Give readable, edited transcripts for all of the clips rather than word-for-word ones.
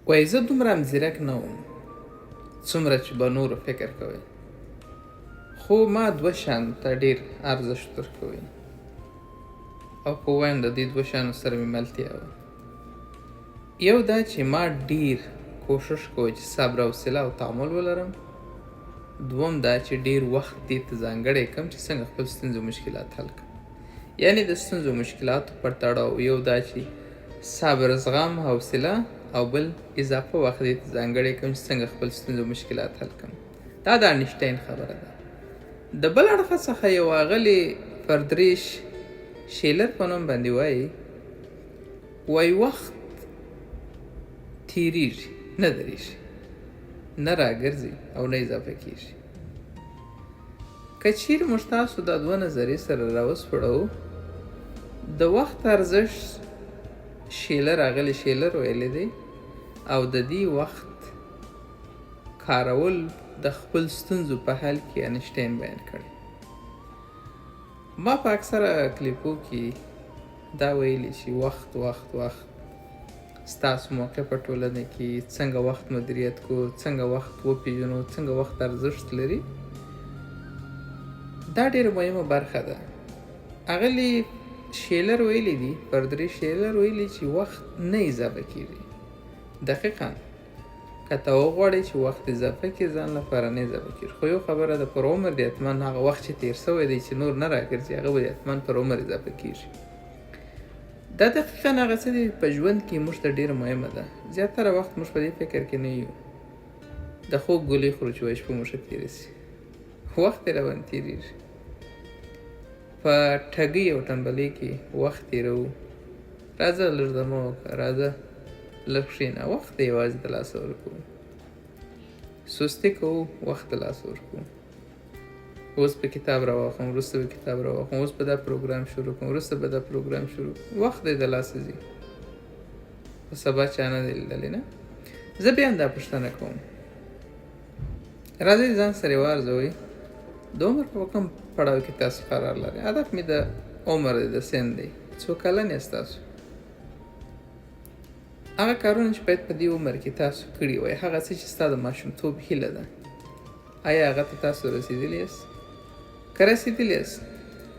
وایي زه دومره هم ځیرک نه وم څومره چې به نورو فکر کوئ، خو ما 2 شیانو ته ډېر ارزښت ورکوئ او که ووایم د دې 2 شیانو سره مې ملتیا وه. یو دا چې ما ډېر کوشش کوی چې صبر او حوصله او تعامل ولرم. دوم دا چې ډېر وخت دې ته ځانګړی کړم چې څنګه خپل ستونزې او مشکلات حل کړم. یعنې د ستونزو او مشکلاتو پر تړاو یو دا چې صبر، زغم، حوصله او بل اضافه وخت دې ته ځانګړی کړم چې څنګه خپل ستونزې او مشکلات حل کړم. دا د انیشټاین خبره ده. د بل اړخه څخه یو اغلې فردریش شیلر په نوم باندې وایي وخت تیریږي نه درېږي، نه راګرځي او نه اضافه کېږي. که چیرې موږ تاسو دا 2 نظریې سره راوسپړو، د وخت ارزښت اغلې شیلر ویلی دی او د دې وخت کارول د خپل ستونزو په حل کې انیشټاین بیان کړی. ما په اکثره کلیپو کې دا ویلي چې وخت ستاسو موقع په ټولنه کې څنګه وخت مدیریت کو، څنګه وخت وپېژنو، څنګه وخت ارزښت لري. دا ډېره مهمه برخه ده. اغلې شیلر ویلی دي، فردریش شیلر ویلي چې وخت نه اضافه کېږي. دقیقاً که ته وغواړې چې وخت اضافه کړې، ځان لپاره نه اضافه کېږي. خو یو خبره ده، پر عمر دې حتما هغه وخت چې تېر سوی دی چې نور نه راګرځي، هغه به حتما پر عمر اضافه کېږي. دا دقیقاً هغه څه دي په ژوند کې موږ ته ډېره مهمه ده. زیاتره وخت موږ په دې فکر کې نه یو. د خوب ګولۍ خورو چې وایي شپه مو ښه تېره شي، وخت یې راباندې تېرېږي. په ټګۍ او ټمبلۍ کې وخت تېروو. راځه لږ دمه وکړه، راځه لږ کښېنه، وخت ته یوازې د لاسه ورکوو. سستي کوو، وخت ته لاس ورکوو. اوس به کتاب راواخلم، وروسته به کتاب راواخلم، اوس به دا پروګرام شروع کړم، وروسته به دا پروګرام شروع کړم. وخت دی د لاسه ځي، خو سبا چا نه دی لیدلی نه. زه بیا هم دا پوښتنه کوم، راځئ ځان سره وارزوئ د عمر په کوم پړاو کې تاسو قرار لرئ. هدف مې د عمر دی، د سن دی. څو کلن یاست تاسو؟ هغه کارونه چې باید په دې عمر کې تاسو کړي وای، هغه څه چې ستا د ماشومتوب هیله ده، آیا هغه ته تاسو رسېدلي یاست؟ که رسېدلي یاست،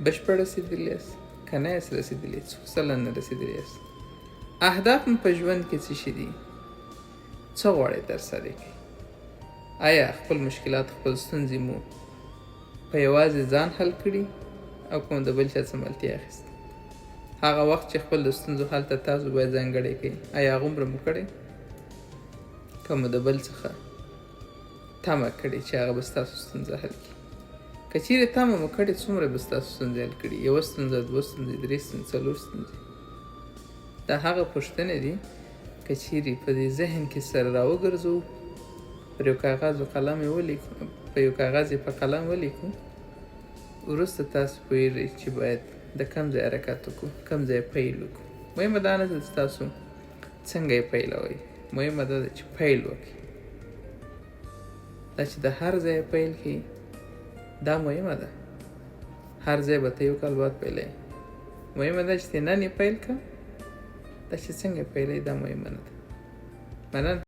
بشپړ رسېدلي یاست، که نه یاست رسېدلي، څو سلنه رسېدلي یاست؟ اهداف مو په ژوند کې څه شي دي؟ څه غواړئ ترسره کړئ؟ آیا خپل مشکلات، خپل ستونزې مو په یوازې ځان حل کړي او کوم د بل چا څه ملتیا اخیسته؟ هغه وخت چې خپل د ستونزو حل ته تاسو باید ځانګړی کړئ، آیا هغومره مو کړی؟ که مو د بل څخه تمه کړې چې هغه به ستاسو ستونزه حل کړي؟ که چیرې تمه مو کړې، څومره به ستاسو ستونزې حل کړي؟ 1 ستونزه، 2 ستونزې، 3 ستونزې، 4 ستونزې؟ دا هغه پوښتنې دي که چیرې په دې ذهن کې سره راوګرځو، پر یو کاغذ و قلم یې ولیکو، په یو کاغذ یې په قلم ولیکو، وروسته تاسو پوهېږئ چې باید د کوم ځای حرکت وکړو، کوم ځای پیل وکړو. مهمه دا نه ده چې تاسو څنګه یې پیلوئ، مهمه دا ده چې پیل وکړئ. دا چې د هر ځای پیل کړئ، دا مهمه ده. هر ځای به ته یو کال بعد پیلوئ. مهمه ده چې نن یې پیل کړه، دا چې څنګه پیلوئ دا مهمه نه ده. مننه.